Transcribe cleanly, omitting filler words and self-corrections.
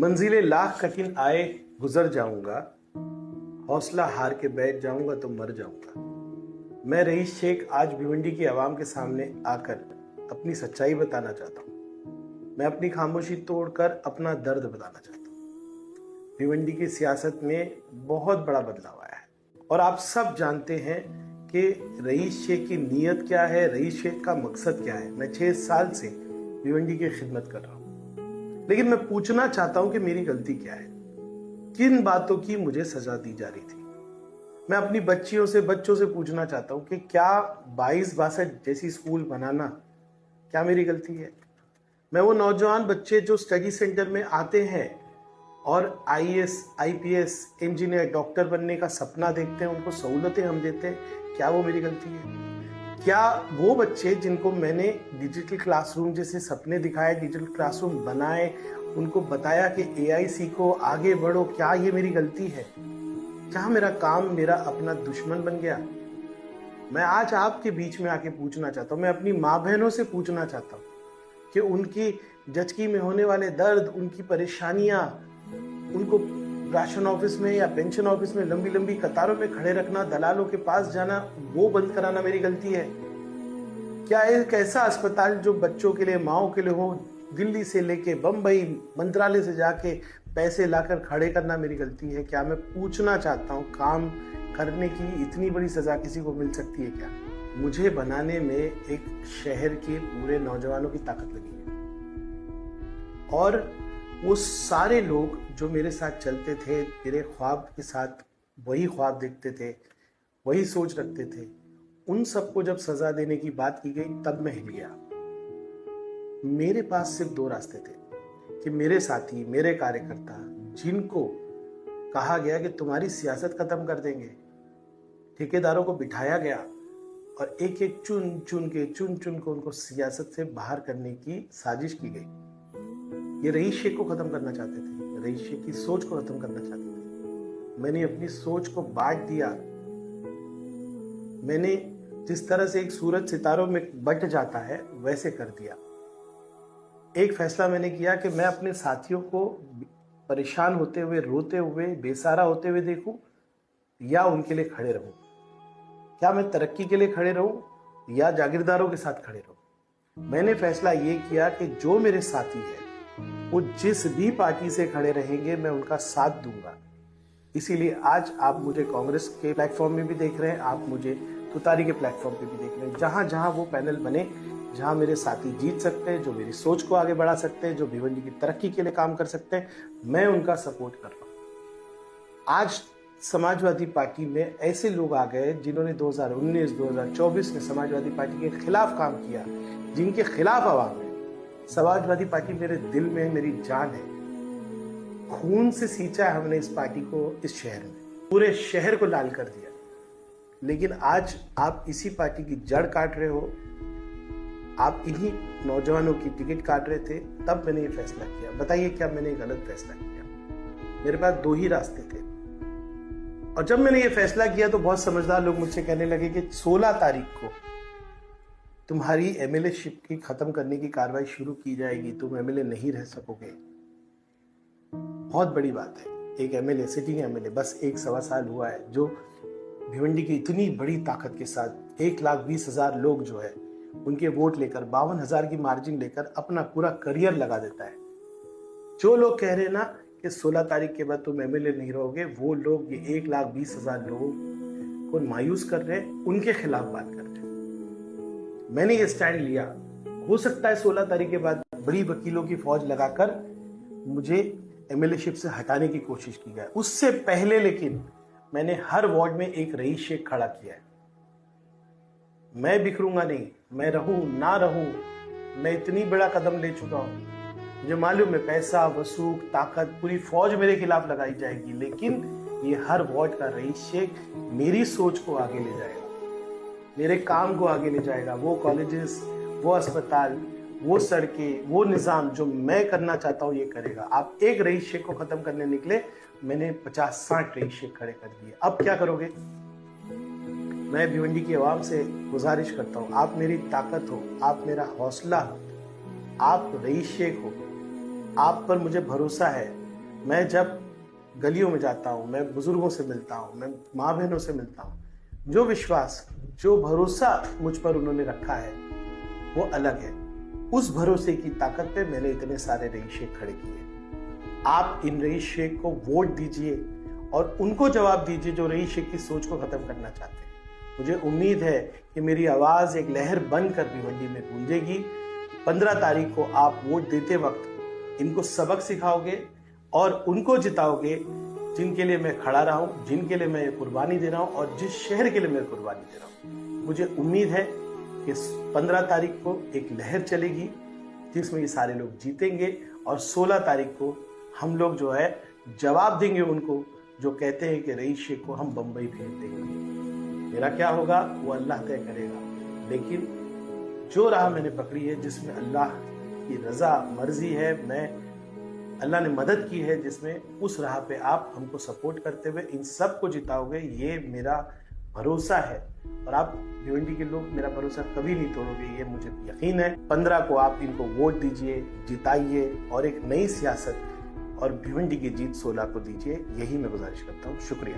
मंजिलें लाख कठिन आए गुजर जाऊंगा, हौसला हार के बैठ जाऊंगा तो मर जाऊंगा। मैं रईस शेख आज भिवंडी की आवाम के सामने आकर अपनी सच्चाई बताना चाहता हूं। मैं अपनी खामोशी तोड़कर अपना दर्द बताना चाहता हूं। भिवंडी की सियासत में बहुत बड़ा बदलाव आया है और आप सब जानते हैं कि रईस शेख की नीयत क्या है, रईस शेख का मकसद क्या है। मैं 6 साल से भिवंडी की खिदमत कर रहा हूं, लेकिन मैं पूछना चाहता हूं कि मेरी गलती क्या है, किन बातों की मुझे सजा दी जा रही थी। मैं अपनी बच्चों से पूछना चाहता हूं कि क्या 22-62 जैसी स्कूल बनाना क्या मेरी गलती है। मैं वो नौजवान बच्चे जो स्टडी सेंटर में आते हैं और आईएएस, आईपीएस, इंजीनियर, डॉक्टर बनने का सपना देखते हैं, उनको सहूलतें हम देते हैं, क्या वो मेरी गलती है। क्या वो बच्चे जिनको मैंने डिजिटल क्लासरूम जैसे सपने दिखाए, डिजिटल क्लासरूम बनाए, उनको बताया कि एआई सीखो, आगे बढ़ो, क्या ये मेरी गलती है। क्या मेरा काम मेरा अपना दुश्मन बन गया। मैं आज आपके बीच में आके पूछना चाहता हूं, मैं अपनी माँ बहनों से पूछना चाहता हूं कि उनकी जचकी में होने वाले दर्द, उनकी परेशानियां, उनको राशन ऑफिस में या पेंशन ऑफिस में लंबी लंबी कतारों में खड़े रखना, दलालों के पास जाना, वो बंद कराना मेरी गलती है। क्या एक ऐसा अस्पताल जो बच्चों के लिए, माओ के लिए हो, दिल्ली से लेके बंबई, मंत्रालय से जाके पैसे लाकर खड़े करना मेरी गलती है। क्या मैं पूछना चाहता हूँ, काम करने की इतनी बड़ी सजा किसी को मिल सकती है क्या। मुझे बनाने में एक शहर के पूरे नौजवानों की ताकत लगी है और वो सारे लोग जो मेरे साथ चलते थे, मेरे ख्वाब के साथ वही ख्वाब देखते थे, वही सोच रखते थे, उन सबको जब सजा देने की बात की गई तब मैं हिल गया। मेरे पास सिर्फ 2 रास्ते थे कि मेरे साथी, मेरे कार्यकर्ता, जिनको कहा गया कि तुम्हारी सियासत खत्म कर देंगे, ठेकेदारों को बिठाया गया और एक एक चुन चुन को उनको सियासत से बाहर करने की साजिश की गई। ये रईस शेख को खत्म करना चाहते थे, रईस शेख की सोच को खत्म करना चाहते थे। मैंने अपनी सोच को बांट दिया। मैंने जिस तरह से एक सूरज सितारों में बट जाता है वैसे कर दिया। एक फैसला मैंने किया कि मैं अपने साथियों को परेशान होते हुए, रोते हुए, बेसहारा होते हुए देखूं या उनके लिए खड़े रहूं। क्या मैं तरक्की के लिए खड़े रहूं या जागीरदारों के साथ खड़े रहूं। मैंने फैसला ये किया कि जो मेरे साथी है वो जिस भी पार्टी से खड़े रहेंगे मैं उनका साथ दूंगा। इसीलिए आज आप मुझे कांग्रेस के प्लेटफॉर्म में भी देख रहे हैं, आप मुझे तुतारी के प्लेटफॉर्म पे भी देख रहे हैं। जहां जहां वो पैनल बने, जहां मेरे साथी जीत सकते हैं, जो मेरी सोच को आगे बढ़ा सकते हैं, जो भिवंडी की तरक्की के लिए काम कर सकते हैं, मैं उनका सपोर्ट कर रहा हूं। आज समाजवादी पार्टी में ऐसे लोग आ गए जिन्होंने 2019-2024 में समाजवादी पार्टी के खिलाफ काम किया, जिनके खिलाफ आवाम है। समाजवादी पार्टी मेरे दिल में, मेरी जान है। खून से सींचा है हमने इस पार्टी को, इस शहर में पूरे शहर को लाल कर दिया। लेकिन आज आप इसी पार्टी की जड़ काट रहे हो, आप इन्हीं नौजवानों की टिकट काट रहे थे। तब मैंने ये फैसला किया। बताइए क्या मैंने गलत फैसला किया। मेरे पास 2 ही रास्ते थे और जब मैंने ये फैसला किया तो बहुत समझदार लोग मुझसे कहने लगे कि 16 तारीख को तुम्हारी एमएलए-शिप की खत्म करने की कार्रवाई शुरू की जाएगी, तुम एमएलए नहीं रह सकोगे। बहुत बड़ी बात है, एक एमएलए, सिटिंग एमएलए, बस 1-1.25 साल हुआ है, जो भिवंडी की इतनी बड़ी ताकत के साथ 1,20,000 लोग जो है उनके वोट लेकर 52,000 की मार्जिन लेकर अपना पूरा करियर लगा देता है। जो लोग कह रहे हैं ना कि 16 तारीख के बाद तुम एमएलए नहीं रहोगे, वो लोग ये 1,20,000 लोगों को मायूस कर रहे हैं, उनके खिलाफ बात कर रहे हैं। मैंने ये स्टैंड लिया। हो सकता है 16 तारीख के बाद बड़ी वकीलों की फौज लगाकर मुझे एमएलए-शिप से हटाने की कोशिश की जाए। उससे पहले लेकिन मैंने हर वार्ड में एक रईस शेख खड़ा किया है। मैं बिखरूंगा नहीं, मैं रहूं ना रहूं, मैं इतनी बड़ा कदम ले चुका हूं। मुझे मालूम है पैसा, वसूख, ताकत, पूरी फौज मेरे खिलाफ लगाई जाएगी, लेकिन ये हर वार्ड का रईस शेख मेरी सोच को आगे ले जाएगा, मेरे काम को आगे ले जाएगा। वो कॉलेजेस, वो अस्पताल, वो सड़कें, वो निज़ाम जो मैं करना चाहता हूँ ये करेगा। आप एक रईस शेख को खत्म करने निकले, मैंने 50-60 रईस शेख खड़े कर दिए। अब क्या करोगे। मैं भिवंडी की आवाम से गुजारिश करता हूँ, आप मेरी ताकत हो, आप मेरा हौसला हो, आप रईस शेख हो, आप पर मुझे भरोसा है। मैं जब गलियों में जाता हूँ, मैं बुजुर्गों से मिलता हूँ, मैं माँ बहनों से मिलता हूँ, जो विश्वास, जो भरोसा मुझ पर उन्होंने रखा है वो अलग है। उस भरोसे की ताकत पे मैंने इतने सारे रईस शेख खड़े किए। आप इन रईस शेख को वोट दीजिए और उनको जवाब दीजिए जो रईस शेख की सोच को खत्म करना चाहते हैं। मुझे उम्मीद है कि मेरी आवाज एक लहर बनकर भिवंडी में गूंजेगी। 15 तारीख को आप वोट देते वक्त इनको सबक सिखाओगे और उनको जिताओगे जिनके लिए मैं खड़ा रहा हूं, जिनके लिए मैं कुर्बानी दे रहा हूं और जिस शहर के लिए मैं कुर्बानी दे रहा हूं। मुझे उम्मीद है कि 15 तारीख को एक लहर चलेगी जिसमें ये सारे लोग जीतेंगे और 16 तारीख को हम लोग जो है जवाब देंगे उनको जो कहते हैं कि रईस शेख को हम बंबई भेज देंगे। मेरा क्या होगा वो अल्लाह तय करेगा, लेकिन जो राह मैंने पकड़ी है जिसमें अल्लाह की रजा मर्जी है, अल्लाह ने मदद की है जिसमें, उस राह पे आप हमको सपोर्ट करते हुए इन सब को जिताओगे, ये मेरा भरोसा है। और आप भिवंडी के लोग मेरा भरोसा कभी नहीं तोड़ोगे, ये मुझे यकीन है। 15 को आप इनको वोट दीजिए, जिताइए और एक नई सियासत और भिवंडी की जीत 16 को दीजिए, यही मैं गुजारिश करता हूँ। शुक्रिया।